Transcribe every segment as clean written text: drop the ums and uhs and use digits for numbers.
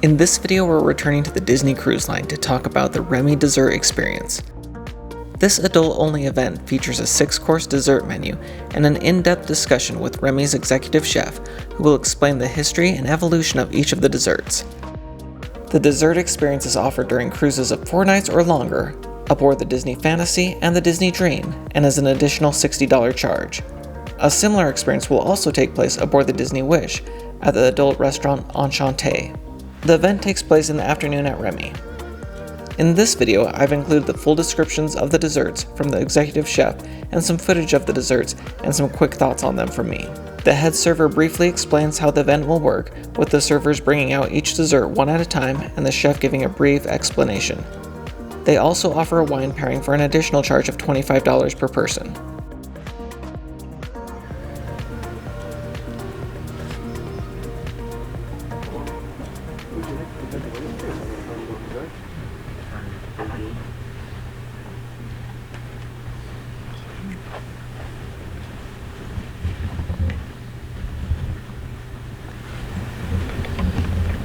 In this video, we're returning to the Disney Cruise Line to talk about the Remy Dessert Experience. This adult-only event features a 6-course dessert menu and an in-depth discussion with Remy's executive chef, who will explain the history and evolution of each of the desserts. The dessert experience is offered during cruises of 4 nights or longer, aboard the Disney Fantasy and the Disney Dream, and is an additional $60 charge. A similar experience will also take place aboard the Disney Wish at the adult restaurant Enchanté. The event takes place in the afternoon at Remy. In this video, I've included the full descriptions of the desserts from the executive chef and some footage of the desserts and some quick thoughts on them from me. The head server briefly explains how the event will work, with the servers bringing out each dessert one at a time and the chef giving a brief explanation. They also offer a wine pairing for an additional charge of $25 per person.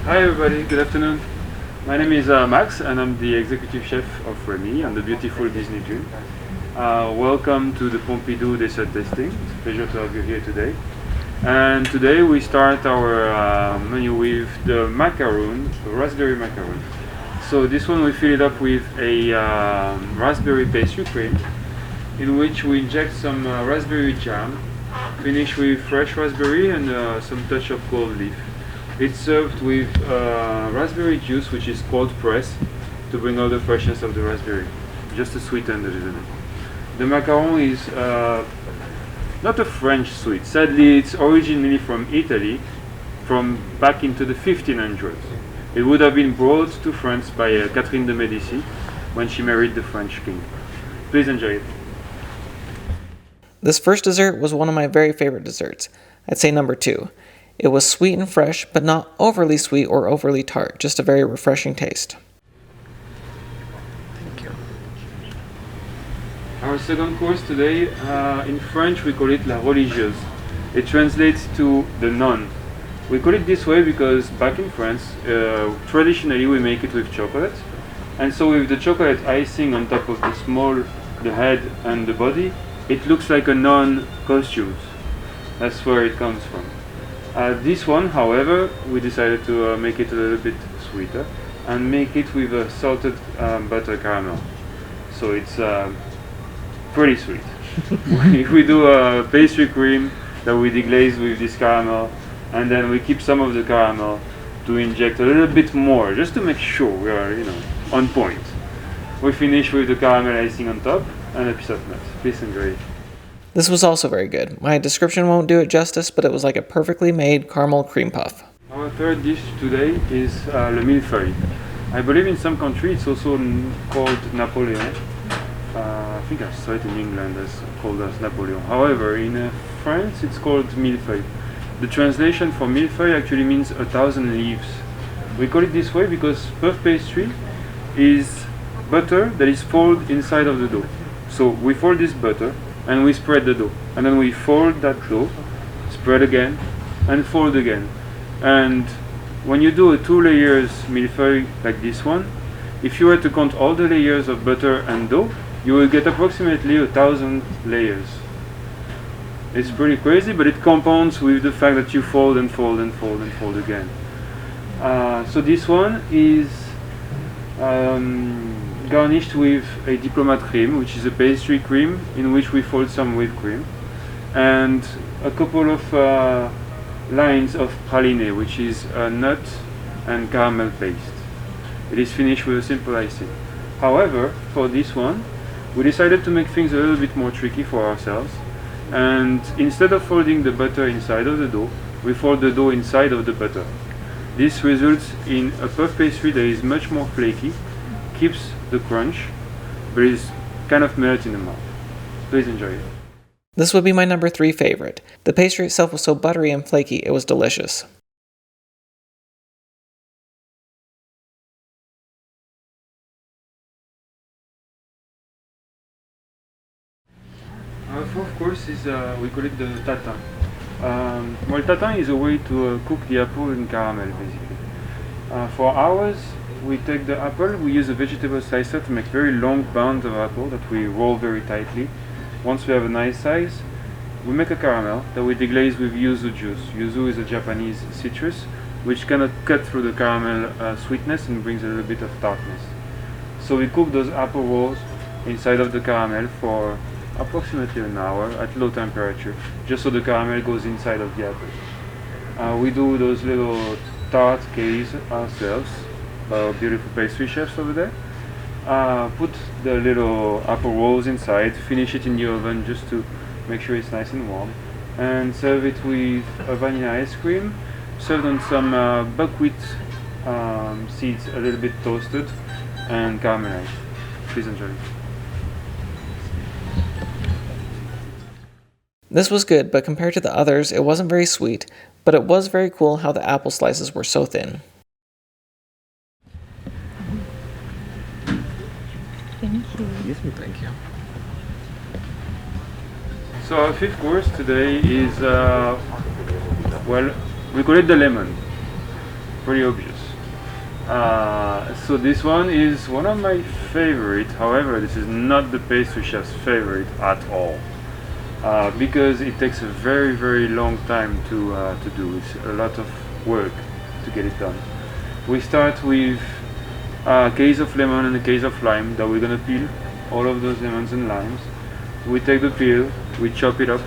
Hi everybody, good afternoon. My name is Max and I'm the executive chef of Remy on the beautiful Disney Dream. Welcome to the Pompidou dessert tasting. It's a pleasure to have you here today. And today we start our menu with the macaroon, raspberry macaroon. So this one we fill it up with a raspberry pastry cream in which we inject some raspberry jam, finish with fresh raspberry and some touch of gold leaf. It's served with raspberry juice, which is cold pressed to bring out the freshness of the raspberry, just to sweeten the dessert. The macaron is not a French sweet. Sadly, it's originally from Italy, from back into the 1500s. It would have been brought to France by Catherine de Medici when she married the French king. Please enjoy it. This first dessert was one of my very favorite desserts. I'd say number 2. It was sweet and fresh, but not overly sweet or overly tart, just a very refreshing taste. Thank you. Our second course today, in French we call it la religieuse. It translates to the nun. We call it this way because back in France, traditionally we make it with chocolate. And so with the chocolate icing on top of the head and the body, it looks like a nun costume. That's where it comes from. This one, however, we decided to make it a little bit sweeter and make it with a salted butter caramel. So it's pretty sweet. We do a pastry cream that we deglaze with this caramel, and then we keep some of the caramel to inject a little bit more, just to make sure we are, on point. We finish with the caramel icing on top and a piece of nut. Please enjoy it. This was also very good. My description won't do it justice, but it was like a perfectly made caramel cream puff. Our third dish today is le millefeuille. I believe in some countries it's also called Napoleon. I think I saw it in England as called as Napoleon. However, in France it's called millefeuille. The translation for millefeuille actually means 1,000 leaves. We call it this way because puff pastry is butter that is folded inside of the dough. So we fold this butter and we spread the dough, and then we fold that dough, spread again, and fold again. And when you do a 2 layers millefeuille like this one, if you were to count all the layers of butter and dough, you will get approximately 1,000 layers. It's pretty crazy, but it compounds with the fact that you fold and fold and fold and fold again. So this one is garnished with a diplomat cream, which is a pastry cream in which we fold some whipped cream, and a couple of lines of praline, which is a nut and caramel paste. It is finished with a simple icing. However, for this one, we decided to make things a little bit more tricky for ourselves, and instead of folding the butter inside of the dough, we fold the dough inside of the butter. This results in a puff pastry that is much more flaky, keeps the crunch, but is kind of melts in the mouth. Please enjoy it. This would be my number 3 favorite. The pastry itself was so buttery and flaky, it was delicious. Our fourth course is, we call it the Tatam. Well, Tatam is a way to cook the apple in caramel, basically. For ours, we take the apple, we use a vegetable slicer to make very long bands of apple that we roll very tightly. Once we have a nice size, we make a caramel that we deglaze with yuzu juice. Yuzu is a Japanese citrus which cannot cut through the caramel sweetness and brings a little bit of tartness. So we cook those apple rolls inside of the caramel for approximately an hour at low temperature, just so the caramel goes inside of the apple. We do those little tart cakes ourselves by our beautiful pastry chefs over there. Put the little apple rolls inside, finish it in the oven just to make sure it's nice and warm, and serve it with a vanilla ice cream, served on some buckwheat seeds, a little bit toasted and caramelized. Please enjoy. This was good, but compared to the others, it wasn't very sweet, but it was very cool how the apple slices were so thin. Thank you. Yes, thank you. So our fifth course today is, well, we call it the lemon. Pretty obvious. So this one is one of my favorite. However, this is not the pastry chef's favorite at all, because it takes a very, very long time to do. It's a lot of work to get it done. We start with a case of lemon and a case of lime that we're gonna peel all of those lemons and limes. We take the peel, we chop it up,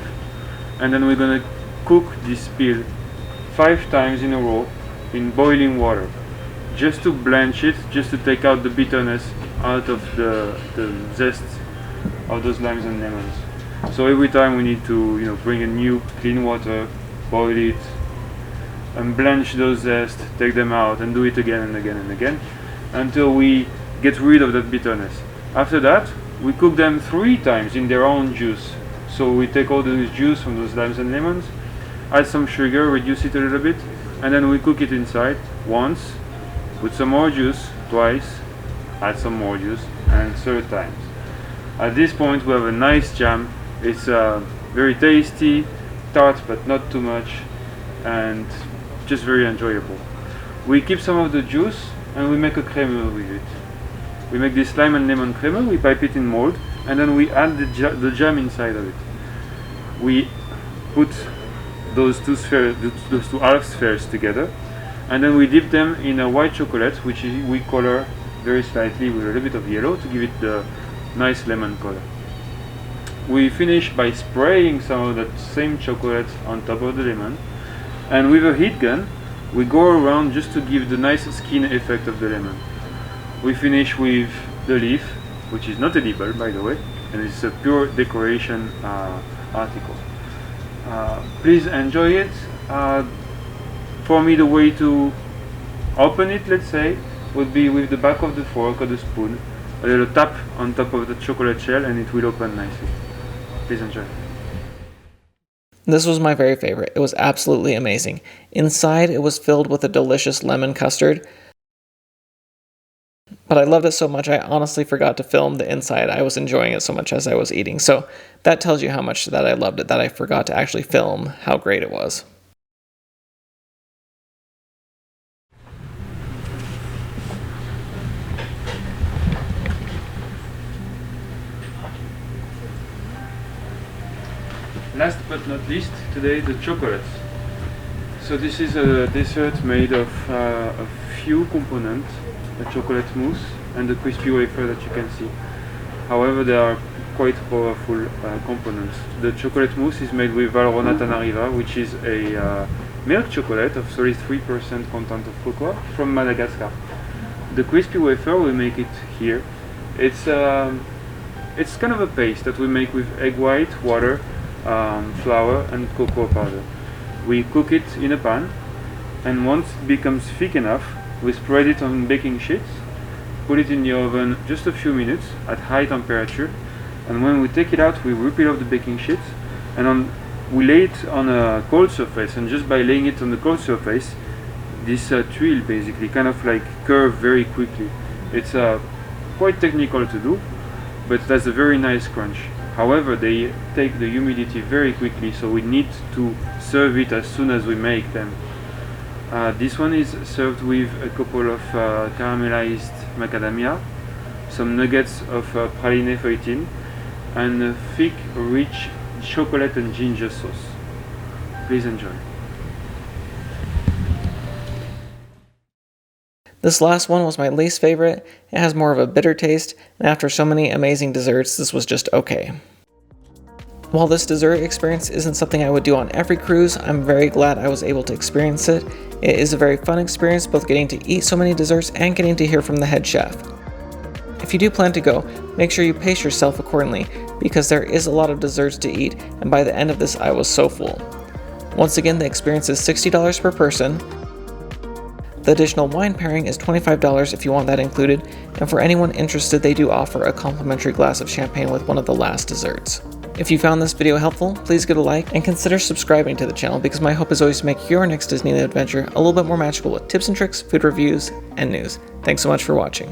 and then we're gonna cook this peel 5 times in a row in boiling water, just to blanch it, just to take out the bitterness out of the zest of those limes and lemons. So every time we need to bring a new clean water, boil it, and blanch those zest, take them out, and do it again and again and again until we get rid of that bitterness. After that, we cook them 3 times in their own juice. So we take all the juice from those limes and lemons, add some sugar, reduce it a little bit, and then we cook it inside once, put some more juice, twice, add some more juice, and 3rd times. At this point we have a nice jam. It's very tasty, tart but not too much, and just very enjoyable. We keep some of the juice and we make a crema with it. We make this lime and lemon crema, we pipe it in mold, and then we add the jam inside of it. We put those two half spheres together, and then we dip them in a white chocolate, which we color very slightly with a little bit of yellow to give it the nice lemon color. We finish by spraying some of that same chocolate on top of the lemon, and with a heat gun we go around just to give the nice skin effect of the lemon. We finish with the leaf, which is not edible by the way, and it's a pure decoration article. Please enjoy it. For me, the way to open it, let's say, would be with the back of the fork or the spoon, a little tap on top of the chocolate shell, and it will open nicely. Please enjoy. This was my very favorite. It was absolutely amazing. Inside, it was filled with a delicious lemon custard, but I loved it so much I honestly forgot to film the inside. I was enjoying it so much as I was eating, so that tells you how much that I loved it, that I forgot to actually film how great it was. Last but not least, today the chocolates. So this is a dessert made of a few components, the chocolate mousse and the crispy wafer that you can see. However, they are quite powerful components. The chocolate mousse is made with Valrhona Tanariva, which is a milk chocolate of 33% content of cocoa from Madagascar. The crispy wafer, we make it here. It's kind of a paste that we make with egg white, water, flour and cocoa powder. We cook it in a pan, and once it becomes thick enough, we spread it on baking sheets, put it in the oven just a few minutes at high temperature, and when we take it out we rip off the baking sheets, and we lay it on a cold surface, and just by laying it on the cold surface, this tuile basically kind of like curve very quickly. It's quite technical to do, but that's a very nice crunch. However, they take the humidity very quickly, so we need to serve it as soon as we make them. This one is served with a couple of caramelized macadamia, some nuggets of praline feuilletine, and a thick, rich chocolate and ginger sauce. Please enjoy. This last one was my least favorite. It has more of a bitter taste, and after so many amazing desserts, this was just okay. While this dessert experience isn't something I would do on every cruise, I'm very glad I was able to experience it. It is a very fun experience, both getting to eat so many desserts and getting to hear from the head chef. If you do plan to go, make sure you pace yourself accordingly, because there is a lot of desserts to eat, and by the end of this I was so full. Once again, the experience is $60 per person. The additional wine pairing is $25 if you want that included, and for anyone interested, they do offer a complimentary glass of champagne with one of the last desserts. If you found this video helpful, please give it a like and consider subscribing to the channel, because my hope is always to make your next Disneyland adventure a little bit more magical with tips and tricks, food reviews, and news. Thanks so much for watching.